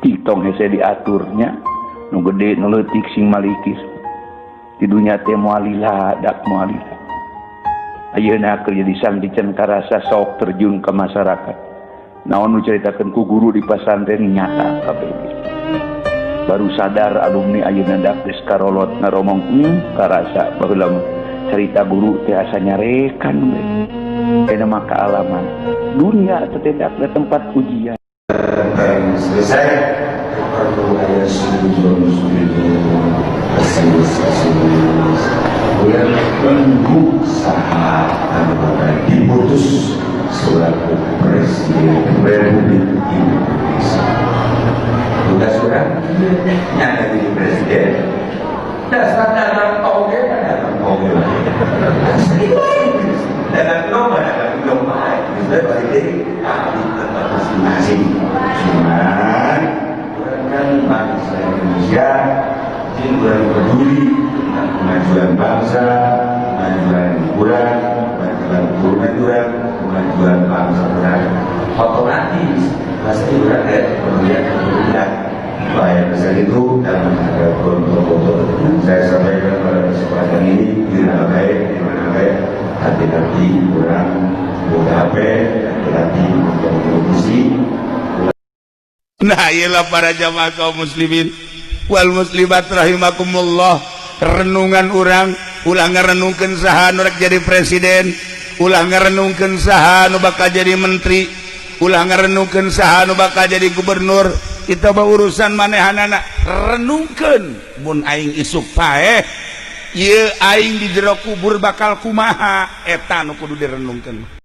tong hese diaturnya nu gede nu leutik sing malikis di dunya teh moalila dak moalila ayeuna keur jadi sangdican karasa sok terjun ke masyarakat naon nu caritakeun ku guru di pasantren nyata kabeh baru sadar alumni ayeuna dak geus karolot ngaromong karasa baheula cerita guru teh asa nyarekan we kana mah kaalaman dunia teh dak tempat ujian selesai perlu ayat sujud kemudian menunggu saat diputus selaku Presiden Republik Indonesia. Tugas orang nyata jadi Presiden. Dasar datang toge datang toge lagi. Datang domba datang domba. Sudah balik di tempat masing-masing. Cuman orang kan bangsa Indonesia orang peduli tentang kemajuan bangsa, kemajuan orang, kemajuan turunan orang, kemajuan bangsa orang. Otomatis pasti orang ada pedulian. Supaya besar itu dalam menghadapi foto-foto saya sampaikan pada kesempatan ini di mana baik hati-hati orang buka HP, hati-hati untuk televisi. Nah ialah para jamaah kaum muslimin wal muslimat rahimakumullah, renungan orang ulah ngarenungkeun saha nu rek jadi presiden, ulah ngarenungkeun saha nu bakal jadi menteri, ulah ngarenungkeun saha nu bakal jadi gubernur. Kita mah urusan manehanana renungkeun mun aing isuk paeh ieu aing di jero kubur bakal kumaha eta nu kudu direnungkeun.